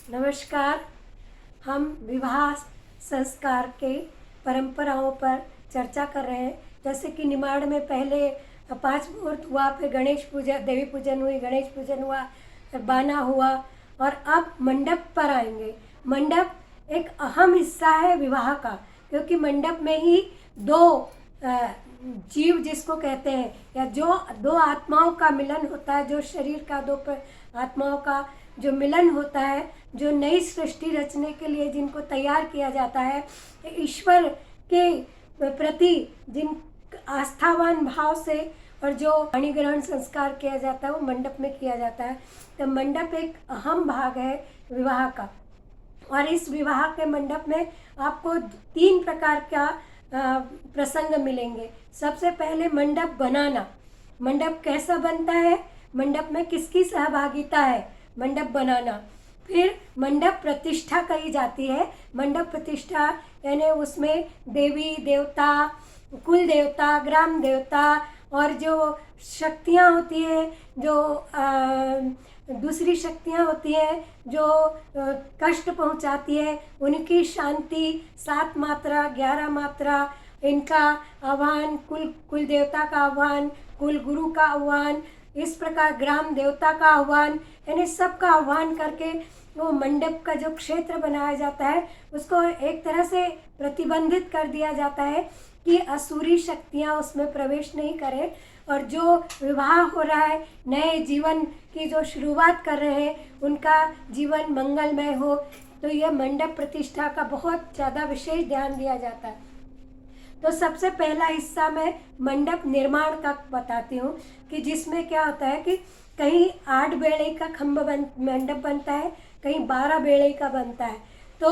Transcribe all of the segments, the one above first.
नमस्कार। हम विवाह संस्कार के परंपराओं पर चर्चा कर रहे हैं। जैसे कि निमाड़ में पहले 5 मुहूर्त हुआ, फिर गणेश पूजा, देवी पूजन हुई, गणेश पूजन हुआ, फिर बाना हुआ और अब मंडप पर आएंगे। मंडप एक अहम हिस्सा है विवाह का, क्योंकि मंडप में ही दो जीव जिसको कहते हैं, या जो दो आत्माओं का मिलन होता है, जो शरीर का दो आत्माओं का जो मिलन होता है, जो नई सृष्टि रचने के लिए जिनको तैयार किया जाता है, ईश्वर के प्रति जिन आस्थावान भाव से और जो वाणी ग्रहण संस्कार किया जाता है वो मंडप में किया जाता है। तो मंडप एक अहम भाग है विवाह का। और इस विवाह के मंडप में आपको 3 प्रकार का प्रसंग मिलेंगे। सबसे पहले मंडप बनाना। मंडप कैसा बनता है, मंडप में किसकी सहभागिता है, मंडप बनाना। फिर मंडप प्रतिष्ठा कही जाती है। मंडप प्रतिष्ठा यानी उसमें देवी देवता, कुल देवता, ग्राम देवता और जो शक्तियाँ होती हैं, जो दूसरी शक्तियाँ होती हैं जो कष्ट पहुंचाती है, उनकी शांति, 7 मात्रा, 11 मात्रा, इनका आह्वान, कुल देवता का आह्वान, कुल गुरु का आह्वान, इस प्रकार ग्राम देवता का आह्वान, यानी सबका आह्वान करके वो मंडप का जो क्षेत्र बनाया जाता है उसको एक तरह से प्रतिबंधित कर दिया जाता है कि असुरी शक्तियाँ उसमें प्रवेश नहीं करें, और जो विवाह हो रहा है, नए जीवन की जो शुरुआत कर रहे हैं, उनका जीवन मंगलमय हो। तो यह मंडप प्रतिष्ठा का बहुत ज़्यादा विशेष ध्यान दिया जाता है। तो सबसे पहला हिस्सा मैं मंडप निर्माण का बताती हूँ कि जिसमें क्या होता है कि कहीं 8 बेड़े का मंडप बनता है, कहीं 12 बेड़े का बनता है। तो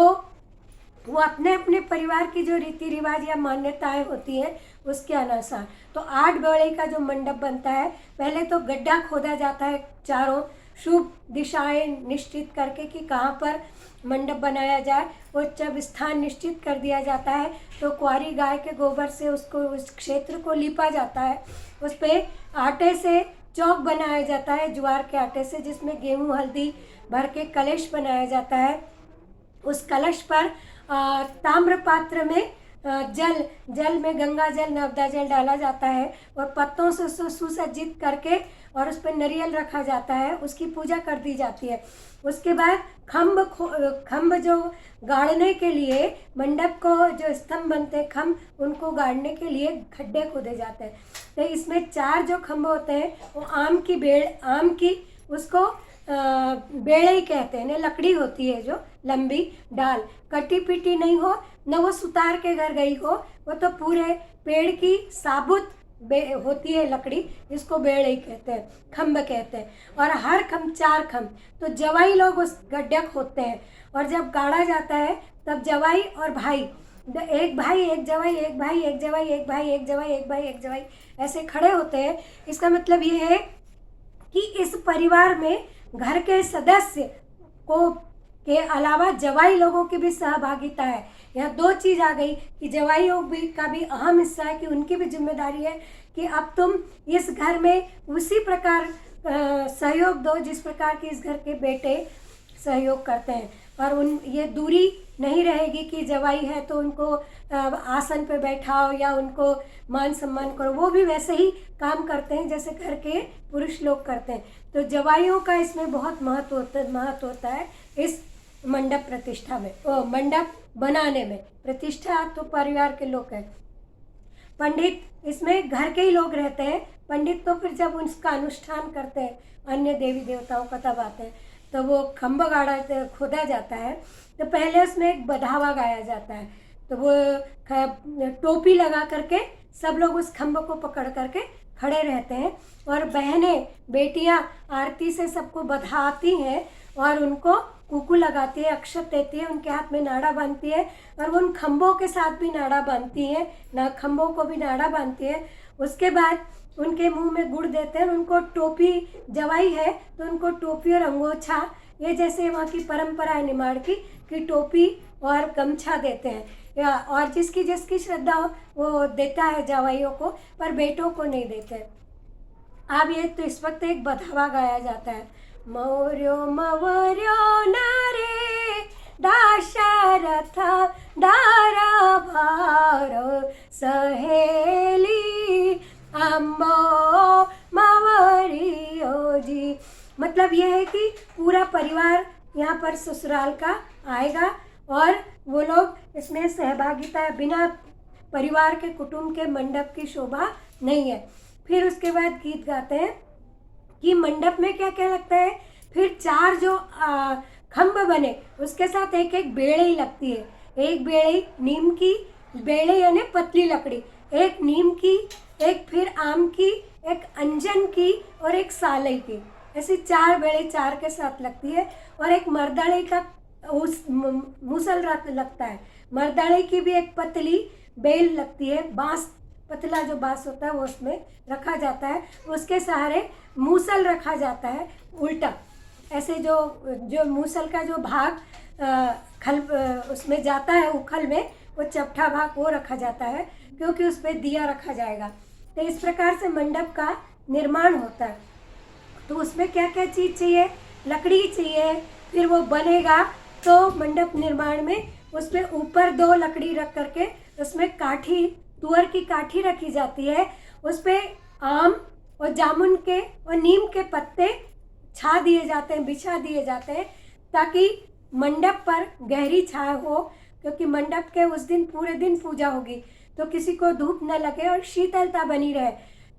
वो अपने अपने परिवार की जो रीति रिवाज या मान्यताएं होती हैं उसके अनुसार। तो 8 बेड़े का जो मंडप बनता है, पहले तो गड्ढा खोदा जाता है, चारों शुभ दिशाएं निश्चित करके कि कहाँ पर मंडप बनाया जाए। वो जब स्थान निश्चित कर दिया जाता है तो कुंवारी गाय के गोबर से उस क्षेत्र को लीपा जाता है। उस पर आटे से चौक बनाया जाता है, ज्वार के आटे से, जिसमें गेहूं हल्दी भर के कलश बनाया जाता है। उस कलश पर ताम्र पात्र में जल में गंगा जल, नर्मदा जल डाला जाता है और पत्तों से सुसज्जित करके और उस पर नारियल रखा जाता है, उसकी पूजा कर दी जाती है। उसके बाद खम्भ जो गाड़ने के लिए, मंडप को जो स्तंभ बनते हैं खम्भ, उनको गाड़ने के लिए खड्डे खोदे जाते हैं। तो इसमें 4 जो खम्भ होते हैं वो आम की उसको बेड़े ही कहते हैं। लकड़ी होती है जो लंबी डाल, कटी पिटी नहीं हो, न वो सुतार के घर गई हो, वो तो पूरे पेड़ की साबुत होती है लकड़ी, जिसको बेड़े ही कहते हैं, खम्भ कहते हैं। और हर खम्भ 4 खम्भ। तो जवाई लोग उस गड्ढा खोदते हैं और जब गाड़ा जाता है तब जवाई और भाई, एक भाई एक जवाई, एक भाई एक जवाई, एक भाई एक जवाई, एक भाई एक जवाई, ऐसे खड़े होते हैं। इसका मतलब ये है कि इस परिवार में घर के सदस्य को के अलावा जवाई लोगों की भी सहभागिता है। यहाँ 2 चीज़ आ गई कि जवाइयों का भी अहम हिस्सा है, कि उनकी भी जिम्मेदारी है कि अब तुम इस घर में उसी प्रकार सहयोग दो जिस प्रकार की इस घर के बेटे सहयोग करते हैं। और ये दूरी नहीं रहेगी कि जवाई है तो उनको आसन पे बैठाओ या उनको मान सम्मान करो, वो भी वैसे ही काम करते हैं जैसे घर के पुरुष लोग करते हैं। तो जवाइयों का इसमें बहुत महत्व होता है इस मंडप प्रतिष्ठा में, मंडप बनाने में। प्रतिष्ठा तो परिवार के लोग हैं। पंडित इसमें घर के ही लोग रहते हैं। पंडित तो फिर जब उसका अनुष्ठान करते हैं अन्य देवी देवताओं का तब आते हैं। तो वो खम्भ गाड़ा खोदा जाता है, तो पहले उसमें एक बधावा गाया जाता है। तो वो टोपी लगा करके सब लोग उस खम्भ को पकड़ करके खड़े रहते हैं और बहनें बेटियां आरती से सबको बधाती हैं और उनको कुकू लगाती है, अक्षत देती है, उनके हाथ में नाड़ा बांधती है और वो उन खम्भों के साथ भी नाड़ा बांधती है, ना खम्भों को भी नाड़ा बांधती है। उसके बाद उनके मुंह में गुड़ देते हैं। उनको टोपी, जवाई है तो उनको टोपी और अंगोछा, ये जैसे वहाँ की परंपरा है निमाड़ की, कि टोपी और गमछा देते हैं, या और जिसकी जिसकी श्रद्धा हो वो देता है जवाइयों को, पर बेटों को नहीं देते। अब ये तो इस वक्त एक बधावा गाया जाता है मौर्यो मवर्यो नरे दाशरथ दारा भार सहेली अम्बो मवरियो जी। मतलब यह है कि पूरा परिवार यहाँ पर ससुराल का आएगा और वो लोग इसमें सहभागिता, बिना परिवार के कुटुंब के मंडप की शोभा नहीं है। फिर उसके बाद गीत गाते हैं कि मंडप में क्या क्या लगता है। फिर 4 जो खम्भ बने उसके साथ एक एक बेड़ी लगती है। एक बेड़ी नीम की, बेड़ी यानी पतली लकड़ी, एक नीम की, एक फिर आम की, एक अंजन की और एक सालई की। ऐसी 4 बेड़ी 4 के साथ लगती है। और एक मर्दानी का उस मूसल लगता है। मर्दानी की भी एक पतली बेल लगती है। बांस, पतला जो बांस होता है वो उसमें रखा जाता है। उसके सहारे मूसल रखा जाता है उल्टा। ऐसे जो मूसल का जो भाग खल उसमें जाता है, उखल में, वो चपटा भाग वो रखा जाता है क्योंकि उस पर दिया रखा जाएगा। तो इस प्रकार से मंडप का निर्माण होता है। तो उसमें क्या क्या चीज़ चाहिए? लकड़ी चाहिए। फिर वो बनेगा तो मंडप निर्माण में उसमें ऊपर 2 लकड़ी रख करके उसमें काठी, तुअर की काठी रखी जाती है। उस पर आम और जामुन के और नीम के पत्ते छा दिए जाते हैं, बिछा दिए जाते हैं, ताकि मंडप पर गहरी छाया हो। क्योंकि मंडप के उस दिन पूरे दिन पूजा होगी तो किसी को धूप न लगे और शीतलता बनी रहे।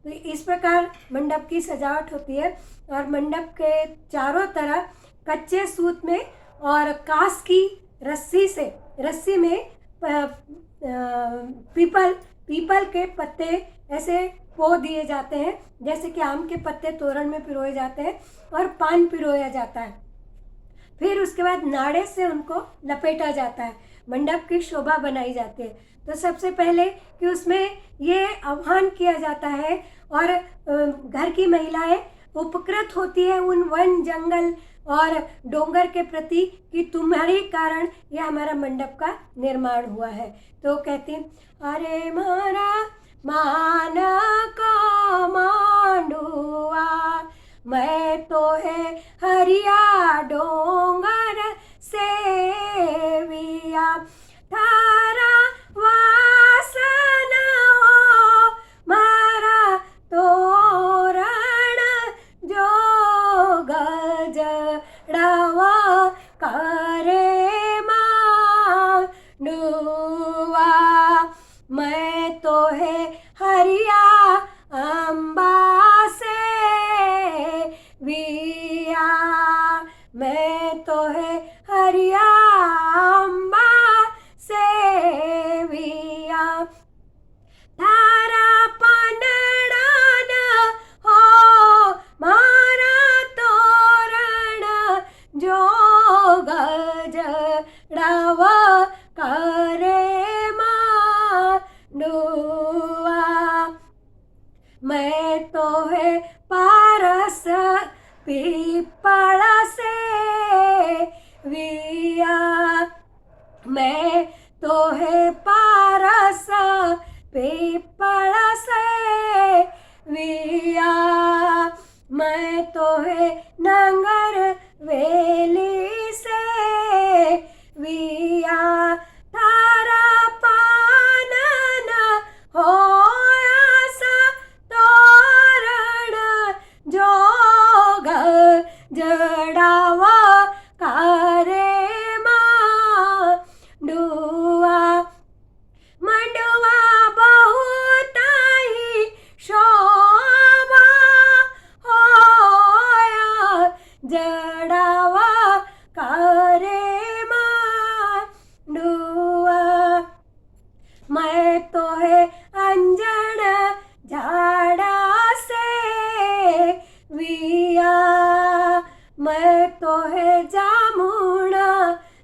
तो इस प्रकार मंडप की सजावट होती है। और मंडप के चारों तरफ कच्चे सूत में और कांस की रस्सी में पीपल के पत्ते ऐसे पो दिए जाते हैं, जैसे कि आम के पत्ते तोरण में पिरोए जाते हैं और पान पिरोया जाता है। फिर उसके बाद नाड़े से उनको लपेटा जाता है, मंडप की शोभा बनाई जाती है। तो सबसे पहले कि उसमें ये आह्वान किया जाता है और घर की महिलाएं उपकृत होती है उन वन, जंगल और डोंगर के प्रति कि तुम्हारे कारण ये हमारा मंडप का निर्माण हुआ है। तो कहती, अरे मारा मान को मांडुआ, मैं तो है हरिया डोंगर सेविया, थारा वासन हो मारा तोरण जो गजड़ावा करे मांडुआ, मैं तो है हरिया अम्बा से विया, मैं तो है हरिया अम्बा से विया, थारा पनड़ान हो मारा तोरण जो गजड़ावा करे मांडुआ, मैं तो है पारस पीपल से विया, मैं तो है पारस पीपल से विया, मैं तो है नंगर वेली से विया, थारा पानन होया सा तोरण जो गजड़ावा करे मांडुआ, मंडुआ बहुत ही शोभा होया जड़ावा करे मांडुआ, मैं तो है अंजन झाड़ा से विया, मैं तो है जामुन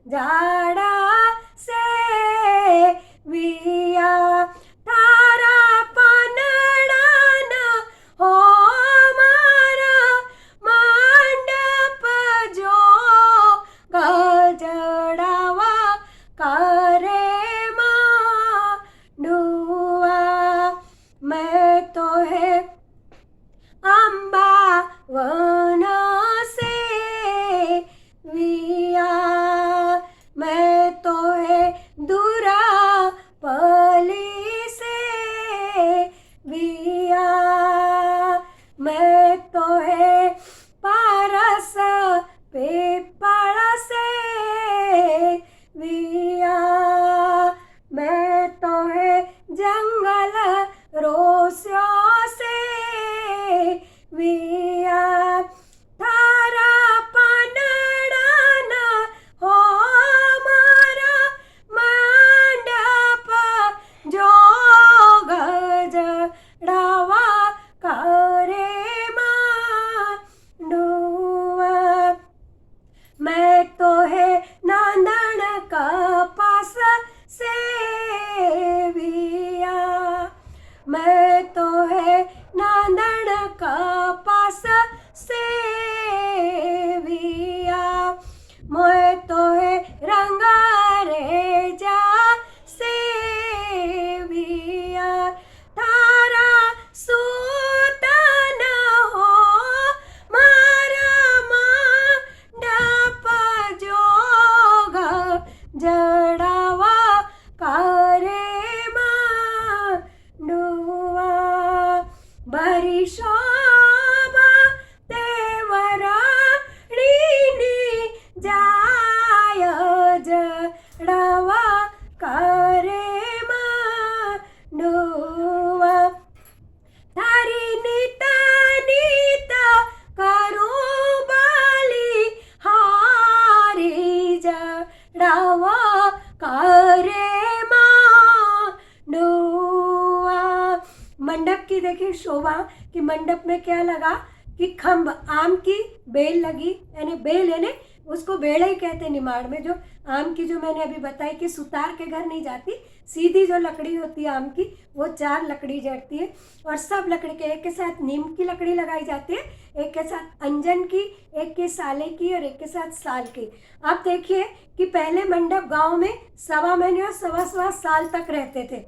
झाड़ा से विया, थारा पनड़ान हो मारा मंडप जो गजड़ावा करे मांडुआ, मैं तो है अम्बा वन से देखिए शोभा कि मंडप में क्या लगा कि खम्भ, आम की बेल लगी, यानी बेल यानी उसको बेड़ा ही कहते हैं निमाड़ में। जो आम की, जो मैंने अभी बताई कि सुतार के घर नहीं जाती, सीधी जो लकड़ी होती है आम की, वो 4 लकड़ी जड़ती है। और सब लकड़ी के, एक के साथ नीम की लकड़ी लगाई जाती है, एक के साथ अंजन की, एक के साले की और एक के साथ साल की। अब देखिए कि पहले मंडप गांव में 1.25 महीने और 1.25 साल तक रहते थे।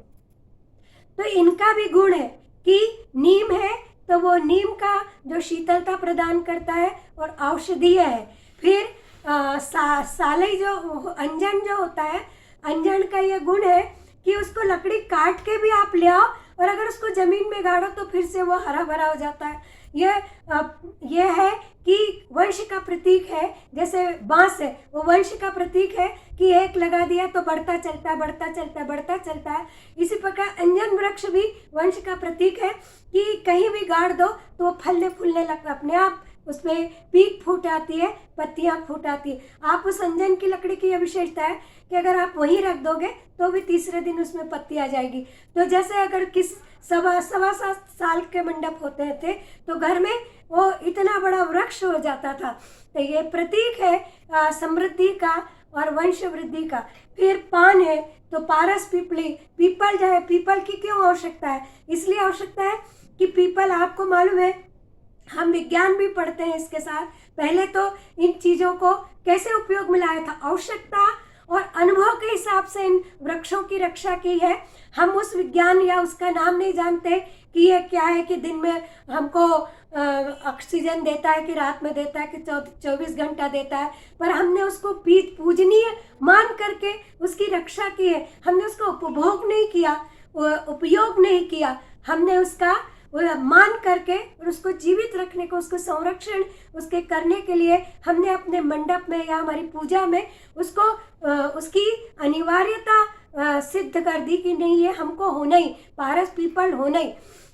तो इनका भी गुण है कि नीम है तो वो नीम का जो शीतलता प्रदान करता है और औषधीय है। फिर सालई जो अंजन जो होता है, अंजन का ये गुण है कि उसको लकड़ी काट के भी आप ले आओ और अगर उसको जमीन में गाड़ो तो फिर से वो हरा भरा हो जाता है। ये है कि वंश का प्रतीक है। जैसे बांस है, वो वंश का प्रतीक है कि एक लगा दिया तो बढ़ता चलता है, बढ़ता चलता है, बढ़ता चलता है। इसी प्रकार अंजन वृक्ष भी वंश का प्रतीक है कि कहीं भी गाड़ दो तो वो फलने फूलने लगता है, अपने आप उसमें पीक फूट आती है, पत्तियां फूट आती है। आप उस अंजन की लकड़ी की यह विशेषता है कि अगर आप वहीं रख दोगे तो भी तीसरे दिन उसमें पत्ती आ जाएगी। तो जैसे अगर किस 7.25 साल के मंडप होते थे तो घर में वो इतना बड़ा वृक्ष हो जाता था। तो ये प्रतीक है समृद्धि का और वंश वृद्धि का। फिर पान है तो पारस पीपली, पीपल जो है, पीपल की क्यों आवश्यकता है? इसलिए आवश्यकता है कि पीपल, आपको मालूम है हम विज्ञान भी पढ़ते हैं इसके साथ। पहले तो इन चीज़ों को कैसे उपयोग में लाया था, आवश्यकता और अनुभव के हिसाब से इन वृक्षों की रक्षा की है। हम उस विज्ञान या उसका नाम नहीं जानते कि ये क्या है कि दिन में हमको ऑक्सीजन देता है कि रात में देता है कि 24 घंटा देता है, पर हमने उसको पूजनीय मान करके उसकी रक्षा की है। हमने उसका उपभोग नहीं किया, उपयोग नहीं किया, हमने उसका मान करके और उसको जीवित रखने को, उसको संरक्षण उसके करने के लिए हमने अपने मंडप में या हमारी पूजा में उसको उसकी अनिवार्यता सिद्ध कर दी कि नहीं ये हमको होना ही, पारस पीपल होना ही।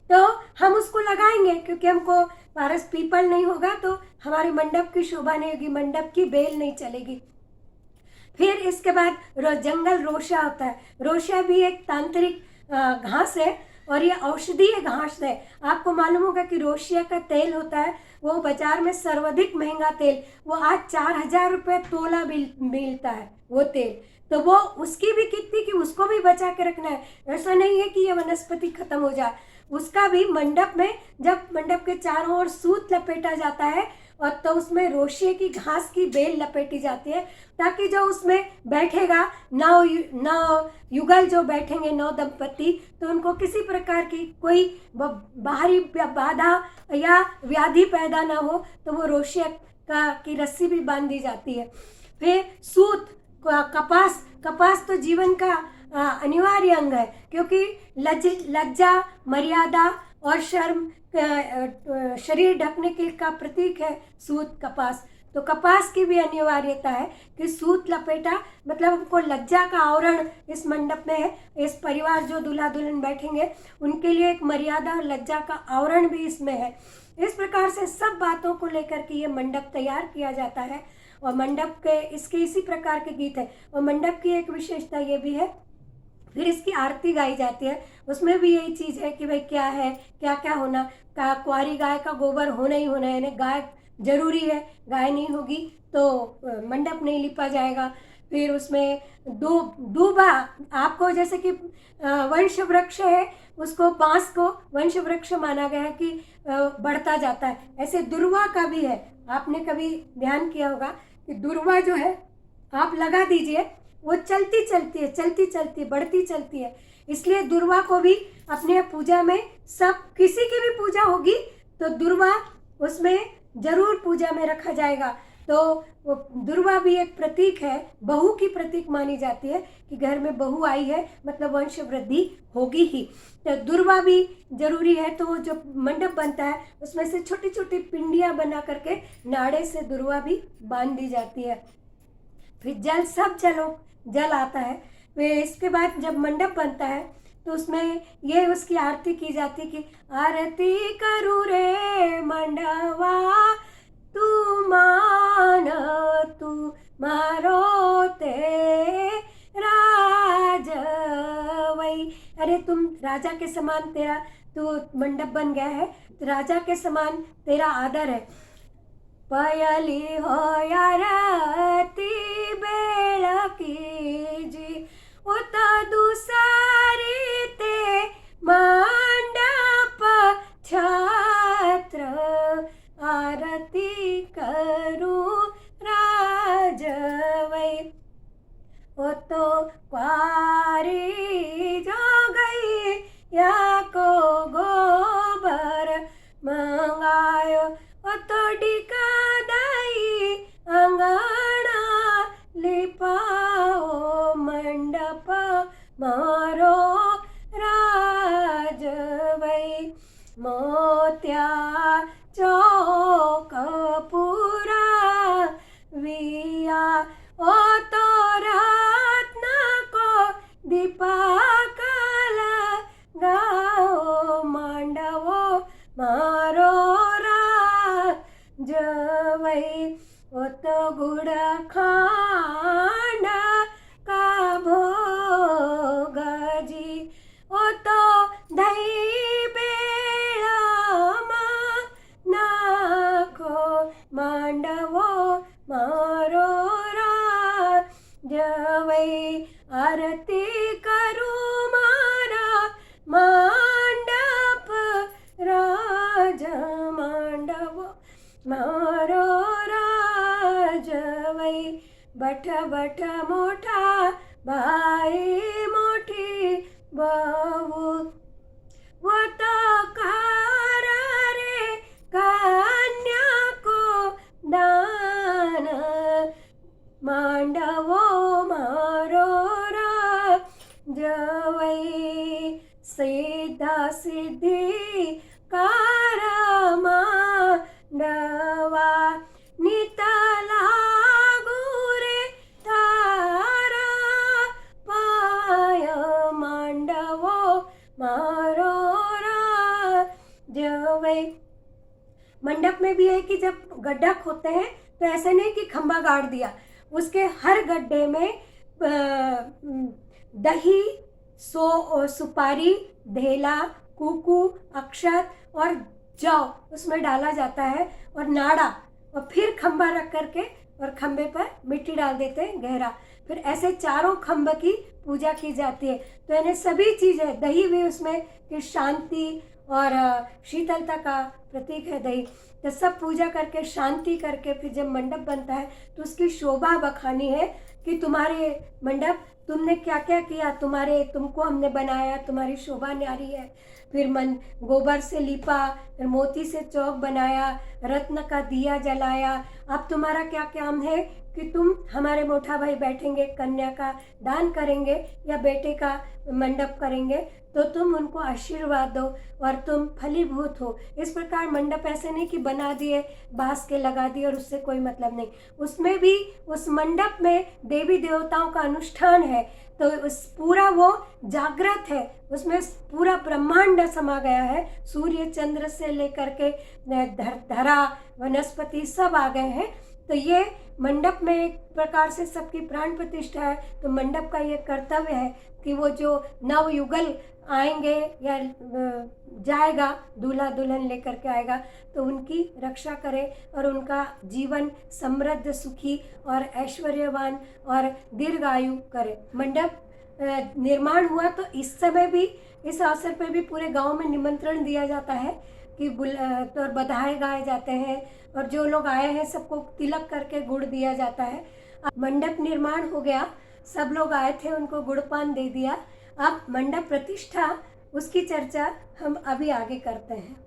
तो हम उसको लगाएंगे क्योंकि हमको पारस पीपल नहीं होगा तो हमारे मंडप की शोभा नहीं होगी, मंडप की बेल नहीं चलेगी। फिर इसके बाद जंगल रोशा होता है। रोशा भी एक तांत्रिक घास है और ये औषधीय घास है। आपको मालूम होगा कि रोशिया का तेल होता है, वो बाजार में सर्वाधिक महंगा तेल, वो आज 4,000 रुपये तोला मिलता है वो तेल। तो वो उसकी भी कितनी कि उसको भी बचा के रखना है। ऐसा नहीं है कि ये वनस्पति खत्म हो जाए, उसका भी मंडप में, जब मंडप के चारों ओर सूत लपेटा जाता है और तो उसमें रोशिये की घास की बेल लपेटी जाती है ताकि जो उसमें बैठेगा, 9 युगल जो बैठेंगे, 9 दंपति, तो उनको किसी प्रकार की कोई बाहरी बाधा या व्याधि पैदा ना हो, तो वो रोशिया की रस्सी भी बांध दी जाती है। फिर सूत, कपास तो जीवन का अनिवार्य अंग है क्योंकि लज्जा, मर्यादा और शर्म, शरीर ढकने के का प्रतीक है सूत, कपास। तो कपास की भी अनिवार्यता है कि सूत लपेटा, मतलब हमको लज्जा का आवरण इस मंडप में है। इस परिवार जो दूल्हा दुल्हन बैठेंगे उनके लिए एक मर्यादा और लज्जा का आवरण भी इसमें है। इस प्रकार से सब बातों को लेकर के ये मंडप तैयार किया जाता है और मंडप के इसके इसी प्रकार के गीत है। और मंडप की एक विशेषता ये भी है, फिर इसकी आरती गाई जाती है, उसमें भी यही चीज़ है कि भाई क्या है, क्या क्या होना, कुंवारी गाय का गोबर होना ही होना है, यानी गाय जरूरी है, गाय नहीं होगी तो मंडप नहीं लिपा जाएगा। फिर उसमें दूबा, आपको जैसे कि वंश वृक्ष है, उसको बांस को वंश वृक्ष माना गया है कि बढ़ता जाता है। ऐसे दुर्वा का भी है, आपने कभी ध्यान किया होगा कि दुर्वा जो है आप लगा दीजिए, वो चलती चलती बढ़ती चलती है। इसलिए दुर्वा को भी अपने पूजा में, सब किसी की भी पूजा होगी तो दुर्वा उसमें जरूर पूजा में रखा जाएगा। तो वो दुर्वा भी एक प्रतीक है, बहू की प्रतीक मानी जाती है कि घर में बहू आई है मतलब वंश वृद्धि होगी ही। तो दुर्वा भी जरूरी है। तो जो मंडप बनता है उसमें से छोटी छोटी पिंडियाँ बना करके नाड़े से दुर्वा भी बांध दी जाती है। फिर जल आता है। फिर इसके बाद जब मंडप बनता है तो उसमें ये उसकी आरती की जाती कि आरती करूँ रे मंडवा, तू मान तू मारो ते राजवई। अरे तुम राजा के समान तेरा तू मंडप बन गया है, तो राजा के समान तेरा आदर है। पयली हो यारती बेळकीजी उत दुसारी ते मंडप छात्र आरती करू राजवै वो तो क्वारी जो गई या को गोबर मंगायो वो तो डिका दाई अंगणा लिपाओ मंडप मारो राजवै मोत्या चौक पूरा विया ओ तो रत्न को दीपकल गाओ मांडवो मारो राजवै ओ तो गुड़ खांड का भोगजी ओ तो दही बेळामा नाखो मांडवो मारो राजवै आरती करू मारा मांडप राज मांडवो मारो राजवै बठ बठ मोठा बाई मोठी बहु वो तो कार रे कन्या को दान मांडवो मारो राजवै सिद्धा सिद्धि कार मांडवा नित लागू रे तारा पाय मांडवो मारो राजवै। मंडप में भी है कि जब गड्ढा खोदते हैं तो ऐसे नहीं कि खंबा गाड़ दिया, उसके हर गड्ढे में दही सुपारी ढेला कुकू अक्षत और जौ उसमें डाला जाता है और नाड़ा, और फिर खंबा रख करके और खंबे पर मिट्टी डाल देते हैं गहरा, फिर ऐसे चारों खंभ की पूजा की जाती है। तो यानी सभी चीज़ें, दही भी उसमें कि शांति और शीतलता का प्रतीक है दही, तो सब पूजा करके शांति करके फिर जब मंडप बनता है तो उसकी शोभा बखानी है कि तुम्हारे मंडप तुमने क्या क्या किया, तुमको हमने बनाया, तुम्हारी शोभा न्यारी है। फिर गोबर से लीपा, फिर मोती से चौक बनाया, रत्न का दिया जलाया। अब तुम्हारा क्या काम है कि तुम हमारे मोटा भाई बैठेंगे, कन्या का दान करेंगे या बेटे का मंडप करेंगे, तो तुम उनको आशीर्वाद दो और तुम फलीभूत हो। इस प्रकार मंडप ऐसे नहीं कि बना दिए, बांस के लगा दिए और उससे कोई मतलब नहीं, उसमें भी उस मंडप में देवी देवताओं का अनुष्ठान है, तो उस पूरा वो जागृत है, उसमें पूरा ब्रह्मांड समा गया है, सूर्य चंद्र से लेकर के धरा वनस्पति सब आ गए हैं। तो ये मंडप में एक प्रकार से सबकी प्राण प्रतिष्ठा है। तो मंडप का ये कर्तव्य है कि वो जो नवयुगल आएंगे या जाएगा, दूल्हा दुल्हन लेकर के आएगा, तो उनकी रक्षा करे और उनका जीवन समृद्ध सुखी और ऐश्वर्यवान और दीर्घायु करे। मंडप निर्माण हुआ तो इस समय भी, इस अवसर पर भी पूरे गांव में निमंत्रण दिया जाता है कि तो बधाई गाए जाते हैं और जो लोग आए हैं सबको तिलक करके गुड़ दिया जाता है। अब मंडप निर्माण हो गया, सब लोग आए थे, उनको गुड़पान दे दिया। अब मंडप प्रतिष्ठा, उसकी चर्चा हम अभी आगे करते हैं।